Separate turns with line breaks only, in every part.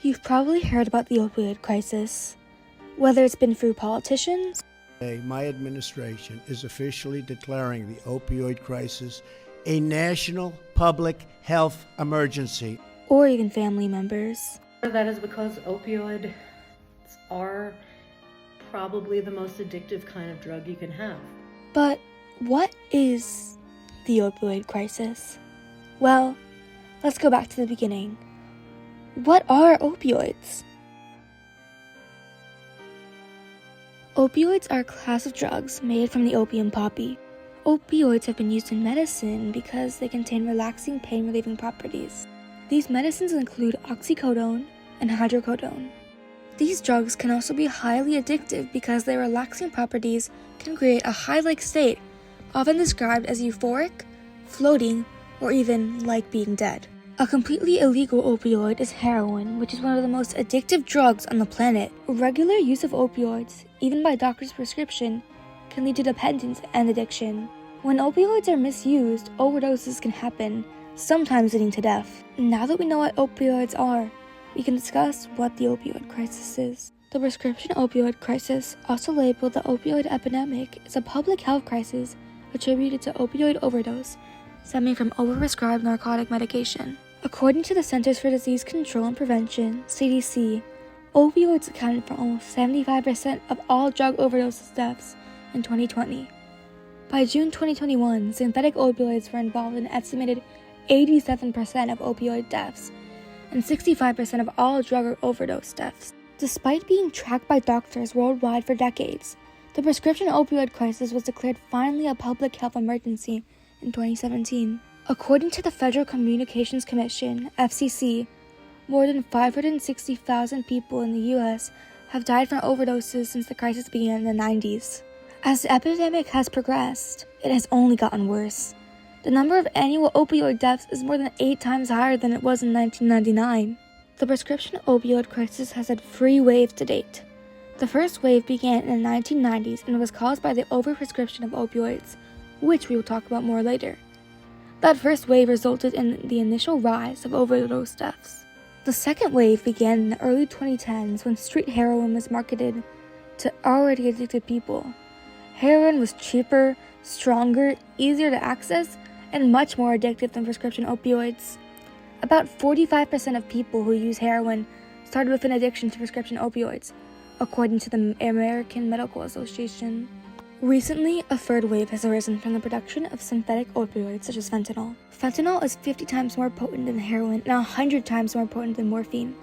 You've probably heard about the opioid crisis, whether it's been through politicians.
My administration is officially declaring the opioid crisis a national public health emergency.
Or even family members.
That is because opioids are probably the most addictive kind of drug you can have.
But what is the opioid crisis? Well, let's go back to the beginning. What are opioids? Opioids are a class of drugs made from the opium poppy. Opioids have been used in medicine because they contain relaxing, pain-relieving properties. These medicines include oxycodone and hydrocodone. These drugs can also be highly addictive because their relaxing properties can create a high-like state, often described as euphoric, floating, or even like being dead. A completely illegal opioid is heroin, which is one of the most addictive drugs on the planet. Regular use of opioids, even by doctor's prescription, can lead to dependence and addiction. When opioids are misused, overdoses can happen, sometimes leading to death. Now that we know what opioids are, we can discuss what the opioid crisis is. The prescription opioid crisis, also labeled the opioid epidemic, is a public health crisis attributed to opioid overdose stemming from overprescribed narcotic medication. According to the Centers for Disease Control and Prevention, CDC, opioids accounted for almost 75% of all drug overdose deaths in 2020. By June 2021, synthetic opioids were involved in an estimated 87% of opioid deaths and 65% of all drug overdose deaths. Despite being tracked by doctors worldwide for decades, the prescription opioid crisis was declared finally a public health emergency in 2017. According to the Federal Communications Commission, FCC, more than 560,000 people in the U.S. have died from overdoses since the crisis began in the 90s. As the epidemic has progressed, it has only gotten worse. The number of annual opioid deaths is more than 8 times higher than it was in 1999. The prescription opioid crisis has had 3 waves to date. The first wave began in the 1990s and was caused by the overprescription of opioids, which we will talk about more later. That first wave resulted in the initial rise of overdose deaths. The second wave began in the early 2010s when street heroin was marketed to already addicted people. Heroin was cheaper, stronger, easier to access, and much more addictive than prescription opioids. About 45% of people who use heroin started with an addiction to prescription opioids, according to the American Medical Association. Recently, a third wave has arisen from the production of synthetic opioids such as fentanyl. Fentanyl is 50 times more potent than heroin and 100 times more potent than morphine.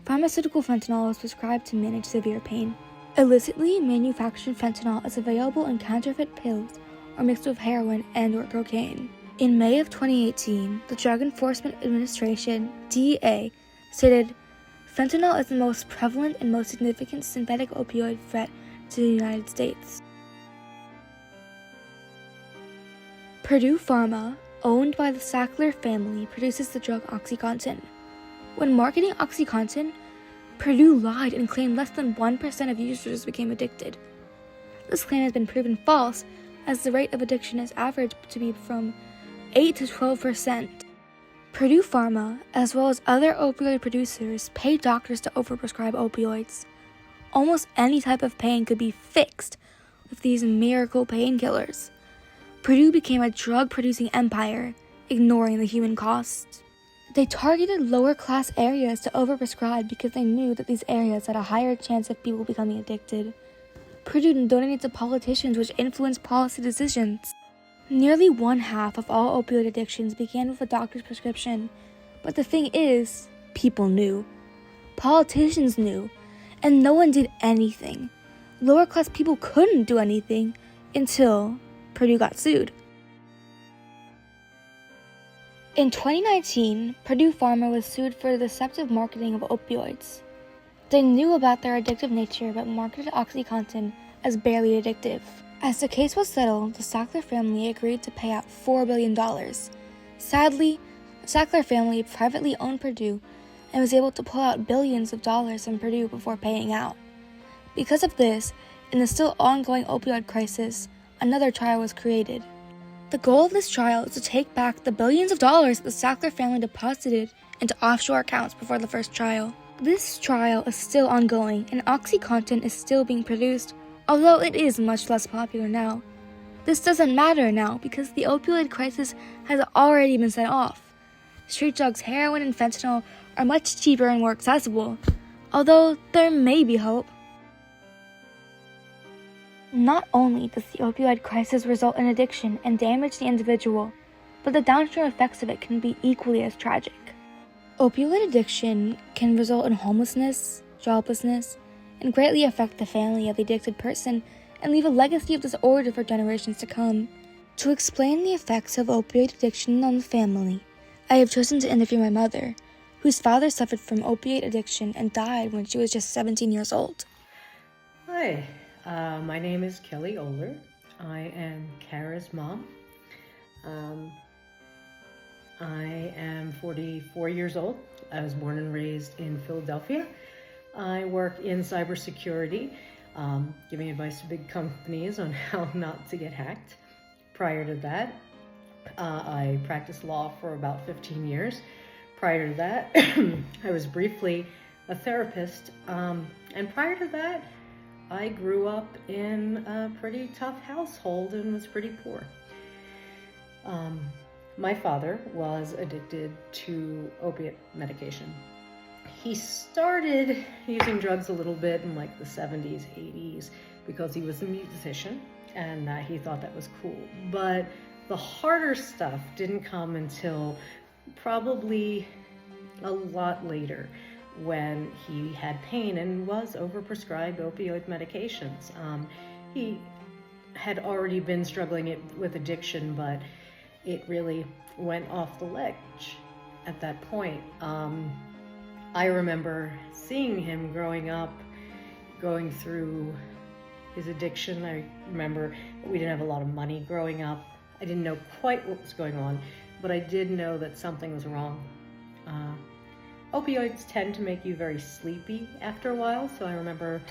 Pharmaceutical fentanyl is prescribed to manage severe pain. Illicitly manufactured fentanyl is available in counterfeit pills or mixed with heroin and/or cocaine. In May of 2018, the Drug Enforcement Administration, DEA, stated, "Fentanyl is the most prevalent and most significant synthetic opioid threat to the United States." Purdue Pharma, owned by the Sackler family, produces the drug OxyContin. When marketing OxyContin, Purdue lied and claimed less than 1% of users became addicted. This claim has been proven false, as the rate of addiction is averaged to be from 8 to 12%. Purdue Pharma, as well as other opioid producers, pay doctors to overprescribe opioids. Almost any type of pain could be fixed with these miracle painkillers. Purdue became a drug-producing empire, ignoring the human cost. They targeted lower-class areas to overprescribe because they knew that these areas had a higher chance of people becoming addicted. Purdue donated to politicians, which influenced policy decisions. Nearly 1/2 of all opioid addictions began with a doctor's prescription. But the thing is, people knew. Politicians knew. And no one did anything. Lower-class people couldn't do anything until Purdue got sued. In 2019, Purdue Pharma was sued for the deceptive marketing of opioids. They knew about their addictive nature but marketed OxyContin as barely addictive. As the case was settled, the Sackler family agreed to pay out $4 billion. Sadly, the Sackler family privately owned Purdue and was able to pull out billions of dollars from Purdue before paying out. Because of this, in the still ongoing opioid crisis, another trial was created. The goal of this trial is to take back the billions of dollars that the Sackler family deposited into offshore accounts before the first trial. This trial is still ongoing, and OxyContin is still being produced, although it is much less popular now. This doesn't matter now because the opioid crisis has already been set off. Street drugs, heroin, and fentanyl are much cheaper and more accessible, although there may be hope. Not only does the opioid crisis result in addiction and damage the individual, but the downstream effects of it can be equally as tragic. Opioid addiction can result in homelessness, joblessness, and greatly affect the family of the addicted person and leave a legacy of disorder for generations to come. To explain the effects of opioid addiction on the family, I have chosen to interview my mother, whose father suffered from opioid addiction and died when she was just 17 years old.
Hi, my name is Kelly Oler. I am Kara's mom. I am 44 years old. I was born and raised in Philadelphia. I work in cybersecurity, giving advice to big companies on how not to get hacked. Prior to that, I practiced law for about 15 years. Prior to that, I was briefly a therapist. And prior to that, I grew up in a pretty tough household and was pretty poor. My father was addicted to opiate medication. He started using drugs a little bit in like the 70s, 80s, because he was a musician and he thought that was cool. But the harder stuff didn't come until probably a lot later, when he had pain and was overprescribed opioid medications. He had already been struggling with addiction, but it really went off the ledge at that point. I remember seeing him growing up, going through his addiction. I remember that we didn't have a lot of money growing up. I didn't know quite what was going on, but I did know that something was wrong. Opioids tend to make you very sleepy after a while, so I remember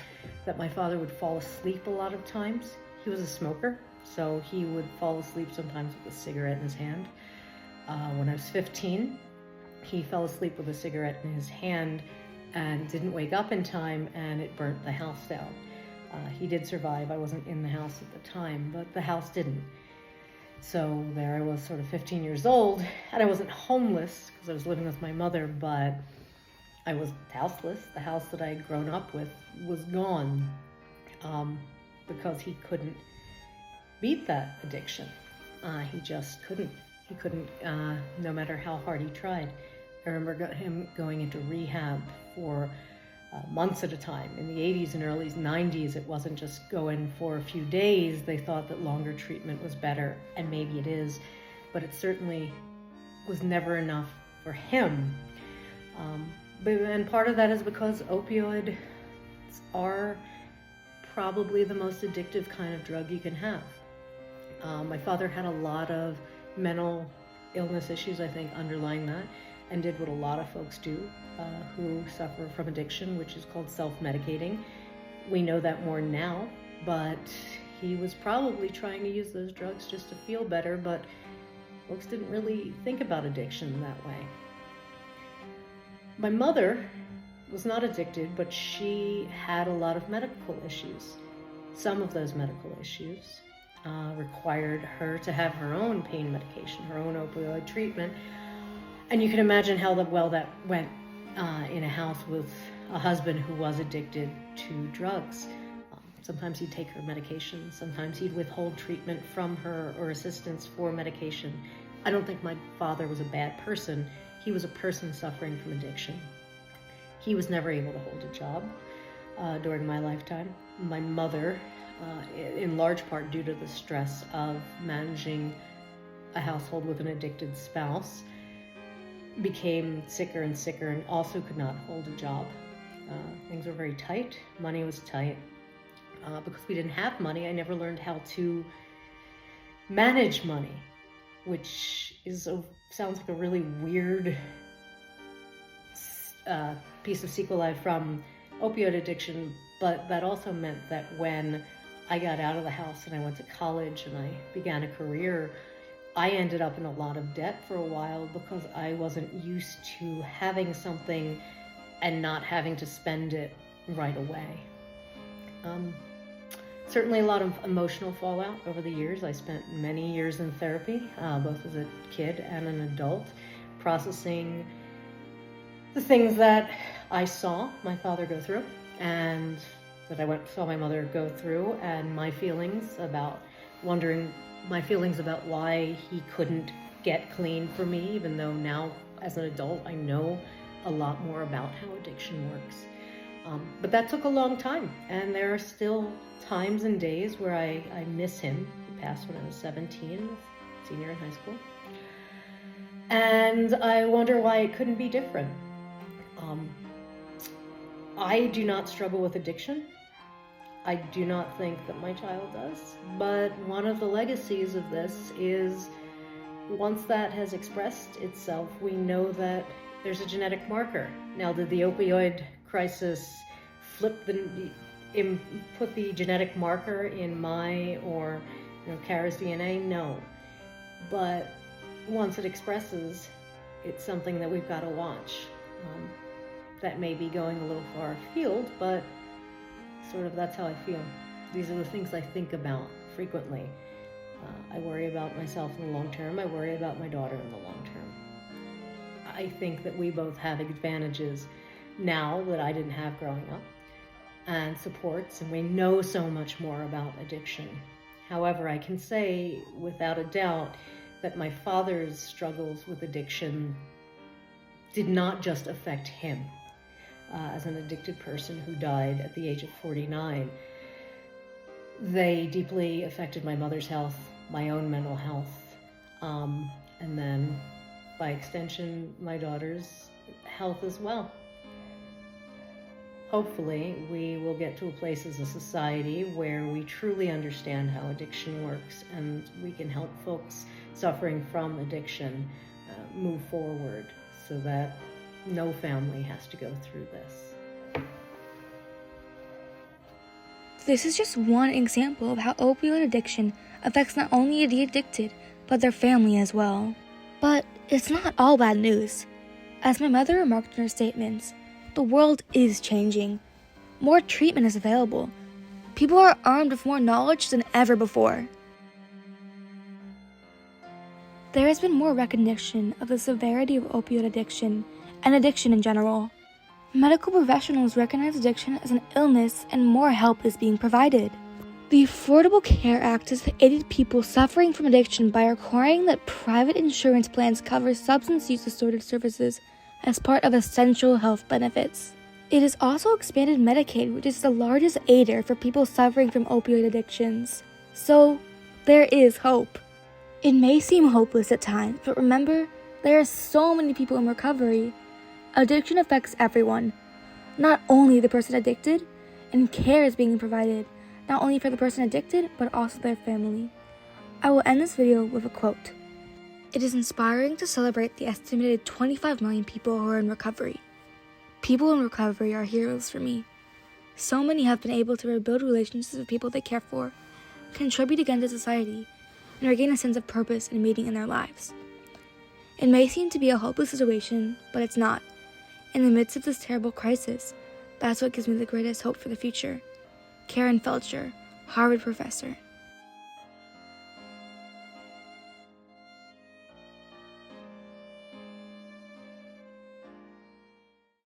that my father would fall asleep a lot of times. He was a smoker, so he would fall asleep sometimes with a cigarette in his hand. When I was 15, he fell asleep with a cigarette in his hand and didn't wake up in time, and it burnt the house down. He did survive. I wasn't in the house at the time, but the house didn't. So there I was, sort of 15 years old, and I wasn't homeless because I was living with my mother, but I was houseless. The house that I had grown up with was gone because he couldn't beat that addiction. He just couldn't. He couldn't, no matter how hard he tried. I remember him going into rehab for months at a time. In the 80s and early 90s, it wasn't just going for a few days. They thought that longer treatment was better, and maybe it is, but it certainly was never enough for him. And part of that is because opioids are probably the most addictive kind of drug you can have. My father had a lot of mental illness issues, I think, underlying that, and did what a lot of folks do who suffer from addiction, which is called self-medicating. We know that more now, but he was probably trying to use those drugs just to feel better, but folks didn't really think about addiction that way. My mother was not addicted, but she had a lot of medical issues. Some of those medical issues required her to have her own pain medication, her own opioid treatment. And you can imagine how well that went in a house with a husband who was addicted to drugs. Sometimes he'd take her medication, sometimes he'd withhold treatment from her or assistance for medication. I don't think my father was a bad person. He was a person suffering from addiction. He was never able to hold a job during my lifetime. My mother, in large part due to the stress of managing a household with an addicted spouse, became sicker and sicker and also could not hold a job. Things were very tight. Money was tight. Because we didn't have money, I never learned how to manage money, which sounds like a really weird piece of sequelae from opioid addiction, but that also meant that when I got out of the house and I went to college and I began a career, I ended up in a lot of debt for a while because I wasn't used to having something and not having to spend it right away. Certainly a lot of emotional fallout over the years. I spent many years in therapy, both as a kid and an adult, processing the things that I saw my father go through and that I saw my mother go through, and my feelings about why he couldn't get clean for me, even though now as an adult I know a lot more about how addiction works. But that took a long time, and there are still times and days where I miss him. He passed when I was 17, senior in high school. And I wonder why it couldn't be different. I do not struggle with addiction. I do not think that my child does. But one of the legacies of this is, once that has expressed itself, we know that there's a genetic marker. Now, did the opioid crisis put the genetic marker in my or Kara's DNA? No. But once it expresses, it's something that we've got to watch. That may be going a little far afield, but sort of that's how I feel. These are the things I think about frequently. I worry about myself in the long term. I worry about my daughter in the long term. I think that we both have advantages now that I didn't have growing up, and supports, and we know so much more about addiction. However, I can say without a doubt that my father's struggles with addiction did not just affect him as an addicted person who died at the age of 49. They deeply affected my mother's health, my own mental health, and then by extension, my daughter's health as well. Hopefully, we will get to a place as a society where we truly understand how addiction works, and we can help folks suffering from addiction move forward so that no family has to go through this.
This is just one example of how opioid addiction affects not only the addicted, but their family as well. But it's not all bad news. As my mother remarked in her statements, the world is changing. More treatment is available. People are armed with more knowledge than ever before. There has been more recognition of the severity of opioid addiction and addiction in general. Medical professionals recognize addiction as an illness, and more help is being provided. The Affordable Care Act has aided people suffering from addiction by requiring that private insurance plans cover substance use disorder services as part of essential health benefits. It has also expanded Medicaid, which is the largest aider for people suffering from opioid addictions. So, there is hope. It may seem hopeless at times, but remember, there are so many people in recovery. Addiction affects everyone, not only the person addicted, and care is being provided, not only for the person addicted, but also their family. I will end this video with a quote. It is inspiring to celebrate the estimated 25 million people who are in recovery. People in recovery are heroes for me. So many have been able to rebuild relationships with people they care for, contribute again to society, and regain a sense of purpose and meaning in their lives. It may seem to be a hopeless situation, but it's not. In the midst of this terrible crisis, that's what gives me the greatest hope for the future. Karen Felcher, Harvard professor.